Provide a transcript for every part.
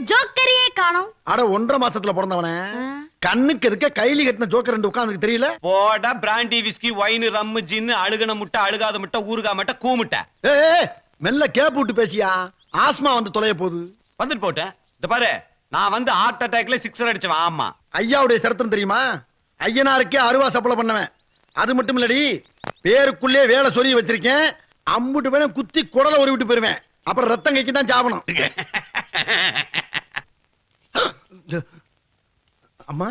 ஜோக்கரையே காணோம். அட 1.5 மாசத்துல பிறந்தவனே, கண்ணுக்கு எதுக்க கைலி கட்டின ஜோக்கர் ரெண்டு உட்கார்ந்து தெரியல. போடா brandy whisky wine rum gin அழுகன முட்டை அழுகாத முட்டை ஊறுகா முட்டை கூமுட்டை. ஏய் மெல்ல கேப் விட்டு பேசியா, ஆஸ்மா வந்து தொலைய போகுது. வந்துட்டு போட்டேன். இந்த பாரு, நான் வந்து ஹார்ட் அட்டாக்ல 6 அடிச்சவன். ஆமா, ஐயாவுடைய சரித்திரம் தெரியுமா? ஐயனாருக்கே அருவா சப்பளை பண்ணவன். அது மட்டும் இல்லடி, பேருக்குள்ளே வேலை சொல்லி வச்சிருக்கேன். அம்புட்டு வேலை குத்தி குடலை ஒரு விட்டு போயிருவேன். அப்புறம் ரத்தம் கைக்கு தான் சாவணும். அம்மா,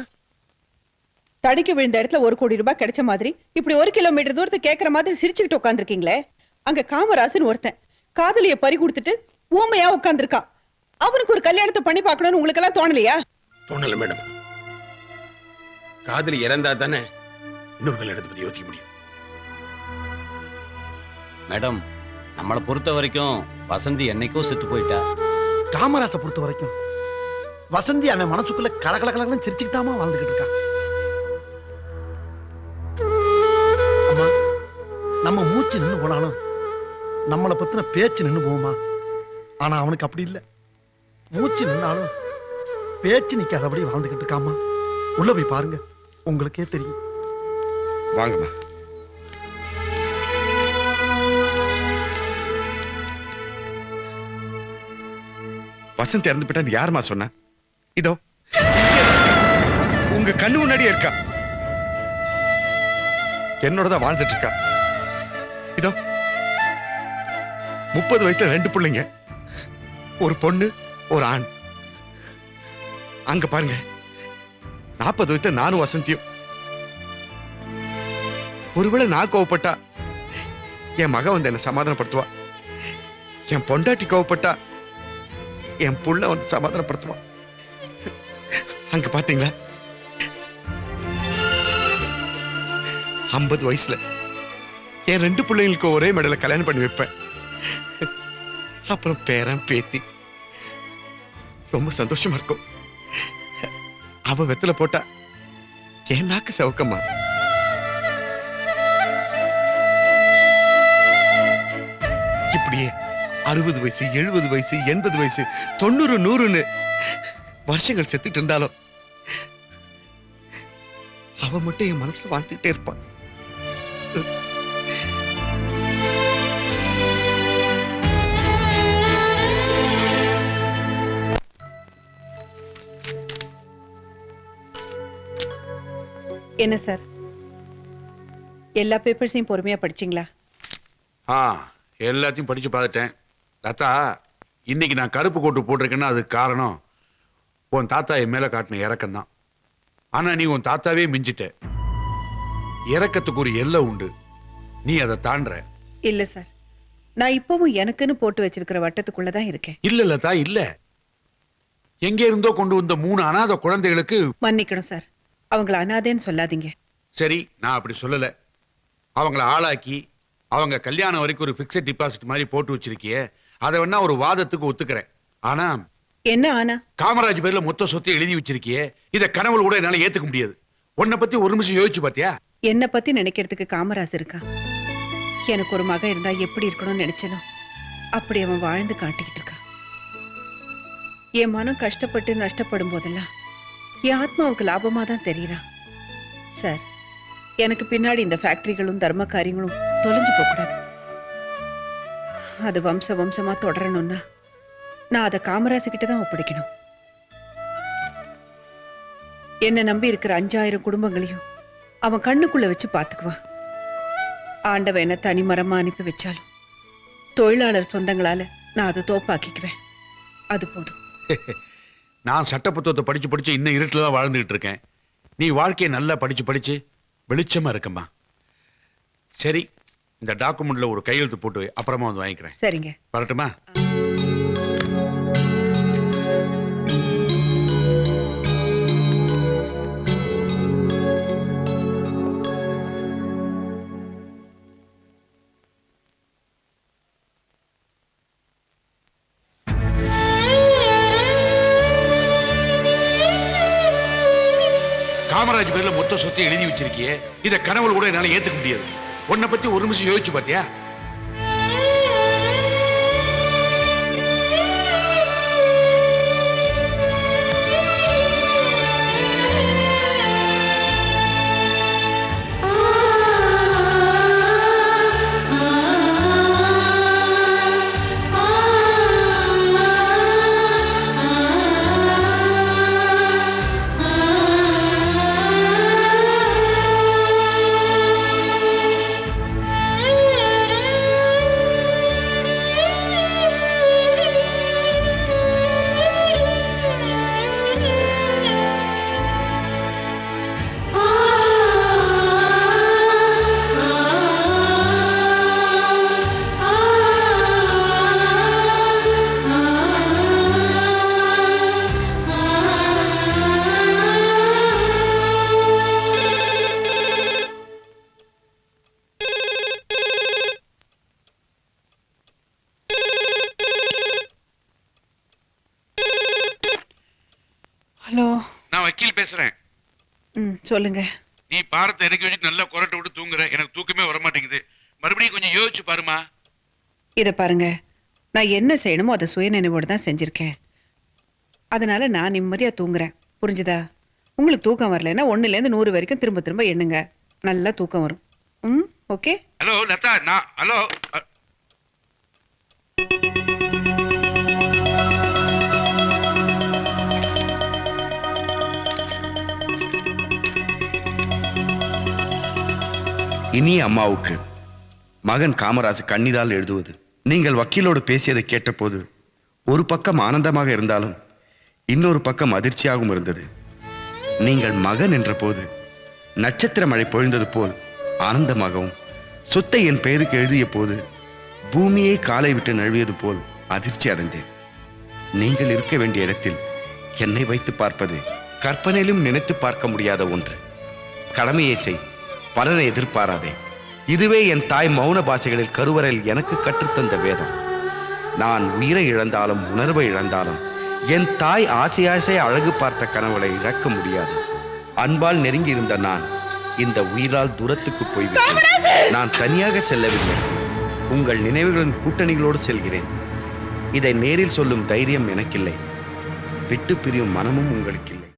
தடிக்கு விழுந்த இடத்துல 1 கோடி ரூபாய் கிடைச்ச மாதிரி இப்படி 1 கிலோமீட்டர் தூரத்தை கேட்கற மாதிரி சிரிச்சுக்கிட்டு உட்காந்துருக்கீங்களே. அங்க காமராசன் ஒருத்தன் காதலிய பறி கொடுத்துட்டு ஊமையா உட்கார்ந்துருக்கான். அவனுக்கு ஒரு கல்யாணத்தை பண்ணி பார்க்கணும்னு உங்களுக்கு எல்லாம் தோணலையா? தோணல மேடம். காதலி இறந்தா தானே இன்னொரு கல்யாணத்தை பத்தி யோசிக்க முடியும். மேடம், நம்மளை பொறுத்த வரைக்கும் வசந்தி என்னைக்கோ செத்து போயிட்டா. காமராச பொறுத்த வரைக்கும் வசந்தி அவன் மனசுக்குள்ள கலகலகலன்னு சிரிச்சுக்கிட்டாமா வாழ்ந்துகிட்டு இருக்கான். அம்மா, நம்ம மூச்சு நின்று போனாலும் நம்மளை பத்தின பேச்சு நின்று போகுமா? ஆனா அவனுக்கு அப்படி இல்லை. மூச்சு நின்னாலும் பேச்சு நிக்காதபடி வாழ்ந்துகிட்டு இருக்காமா. உள்ள போய் பாருங்க, உங்களுக்கே தெரியும். வாங்கம்மா. வசந்த் இறந்து போயிட்டான்னு யாருமா சொன்ன? இதோ உங்க கண்ணு முன்னாடியே இருக்கா. என்னோடதான் வாழ்ந்துட்டு இருக்கா. இதோ 30 வயசுல 2 பிள்ளைங்க, ஒரு பொண்ணு ஒரு ஆண். அங்க பாருங்க, 40 வயசுல நானும் வசந்தியும். ஒருவேளை நான் கோவப்பட்டா என் மக வந்து என்ன சமாதானப்படுத்துவா. என் பொண்டாட்டி கோவப்பட்டா என் புள்ள வந்து சமாதானப்படுத்துவான். அங்க பாத்தீங்களா, 50 வயசுல என் 2 பிள்ளைங்களுக்கு ஒரே மேடையில கல்யாணம் பண்ணி வைப்பேன். அப்புறம் பேரன் பேத்தி ரொம்ப சந்தோஷமா இருக்கும். அவ வெத்தல போட்டா என் நாக்கு சவுக்கம்மா. இப்படியே 60 வயசு 70 வயசு 80 வயசு 90 100ன்னு வருஷங்கள் செத்துட்டு இருந்தாலும் அவ மட்டும் என் மனசுல வாழ்ந்துட்டே இருப்பான். என்ன சார், எல்லா பேப்பர்ஸையும் பொறுமையா படிச்சீங்களா? எல்லாத்தையும் படிச்சு பார்த்துட்டேன். தாத்தா, இன்னைக்கு நான் கருப்பு கோட்டு போட்டிருக்கேன்னா அதுக்கு காரணம் உன் தாத்தா என் மேல காட்டின இறக்கம் தான். ஆனா நீ உன் தாத்தாவே மிஞ்சிட்ட. இறக்கத்துக்கு ஒரு எல்லை உண்டு, நீ அதை தாண்டுற. இல்ல சார், நான் இப்பவும் எனக்குன்னு போட்டு வச்சிருக்கிற வட்டத்துக்குள்ளதான் இருக்கேன். இல்ல லதா, இல்ல. எங்க இருந்தோ கொண்டு வந்த 3 அனாதை குழந்தைகளுக்கு மன்னிக்கணும் சார், அவங்கள அனாதேன்னு சொல்லாதீங்க. சரி, நான் அப்படி சொல்லல. அவங்கள ஆளாக்கி அவங்க கல்யாணம் வரைக்கும் ஒரு பிக்ஸட் டிபாசிட் மாதிரி போட்டு வச்சிருக்கியே, அதை வேணா ஒரு வாதத்துக்கு ஒத்துக்கிறேன். ஆனா என்ன ஆனா? காமராஜ் பேர்ல மொத்த சொத்தை எழுதி வச்சிருக்கியே, இத கனவுல கூட என்னால ஏத்துக்க முடியாது. உன்னை பத்தி ஒரு நிமிஷம் யோசிச்சு பாத்தியா? என்ன பத்தி நினைக்கிறதுக்கு காமராஜ் இருக்கா? எனக்கு ஒரு மகன் இருந்தா எப்படி இருக்கணும்னு நினைச்சனோ அப்படி அவன் வாழ்ந்து காட்டிக்கிட்டு இருக்கான். என் மனம் கஷ்டப்பட்டு நஷ்டப்படும் போதெல்லாம் என் ஆத்மாவுக்கு லாபமா தான் தெரியறான். சார், எனக்கு பின்னாடி இந்த ஃபேக்டரிகளும் தர்ம காரியங்களும் தொலைஞ்சு போக கூடாது. அது வம்ச வம்சமா தொடரணும்னா நான் அதை காமராஜ் கிட்ட தான் ஒப்படைக்கணும். என்ன நம்பி இருக்கிற 5000 குடும்பங்களையும் அவன் கண்ணுக்குள்ள வச்சு பாத்துக்குவான். ஆண்டவன் என்ன தனி மரமா அனுப்பி வச்சாலும் தொழிலாளர் சொந்தங்களால நான் அதை தோப்பாக்கிக்குவேன். அது போதும். நான் சட்ட புத்தகத்தை படிச்சு படிச்சு இன்னும் இருட்டுல தான் வாழ்ந்துகிட்டு இருக்கேன். நீ வாழ்க்கையை நல்லா படிச்சு படிச்சு வெளிச்சமா இருக்கம்மா. சரி, இந்த டாக்குமெண்ட்ல ஒரு கையெழுத்து போட்டு அப்புறமா வந்து வாங்கிக்கிறேன். சரிங்க, வரட்டுமா? காமராஜ் பேர்ல மொத்த சொத்தை எழுதி வச்சிருக்கியே, இத கனவுல கூட என்னால ஏத்துக்க முடியாது. உன்னை பத்தி ஒரு நிமிஷம் யோசிச்சு பாத்தியா? ஹலோ. நான் வக்கீல் பேசுறேன். சொல்லுங்க. நீ பாரத்தை இறக்கி வச்சுட்டு நல்லா கொரட்டை விட்டு தூங்குற. எனக்கு தூக்கமே வர மாட்டேங்குது. மறுபடியும் கொஞ்சம் யோசிச்சு பாருமா. இத பாருங்க, நான் என்ன செய்யணுமோ அதை சுய நினைவோடு தான் செஞ்சிருக்கேன். அதனால நான் நிம்மதியா தூங்குறேன். புரிஞ்சுதா? உங்களுக்கு தூக்கம் வரலைன்னா 1லேருந்து 100 வரைக்கும் திரும்ப திரும்ப எண்ணுங்க. நல்லா தூக்கம் வரும். ஓகே. ஹலோ லதா, நான் ஹலோ. இனிய அம்மாவுக்கு மகன் காமராஜ் கண்ணீரால் எழுதுவது. நீங்கள் வக்கீலோடு பேசியதை கேட்டபோது ஒரு பக்கம் ஆனந்தமாக இருந்தாலும் இன்னொரு பக்கம் அதிர்ச்சியாகவும் இருந்தது. நீங்கள் மகன் என்ற போது நட்சத்திர மழை பொழிந்தது போல் ஆனந்தமாகவும், சொத்தை என் பெயருக்கு எழுதிய போது பூமியை காலை விட்டு நழுவியது போல் அதிர்ச்சி அடைந்தேன். நீங்கள் இருக்க வேண்டிய இடத்தில் என்னை வைத்து பார்ப்பது கற்பனையிலும் நினைத்து பார்க்க முடியாத ஒன்று. கடமையை செய், பலனை எதிர்பாராதே. இதுவே என் தாய் மௌன பாஷைகளில் கருவறையில் எனக்கு கற்றுத்தந்த வேதம். நான் உயிரை இழந்தாலும் உணர்வை இழந்தாலும் என் தாய் ஆசை அழகு பார்த்த கனவுகளை இழக்க முடியாது. அன்பால் நெருங்கி இருந்த நான் இந்த உயிரால் தூரத்துக்கு போய்விட்டேன். நான் தனியாக செல்லவில்லை, உங்கள் நினைவுகளின் கூட்டணிகளோடு செல்கிறேன். இதை நேரில் சொல்லும் தைரியம் எனக்கில்லை, விட்டு பிரியும் மனமும் உங்களுக்கில்லை.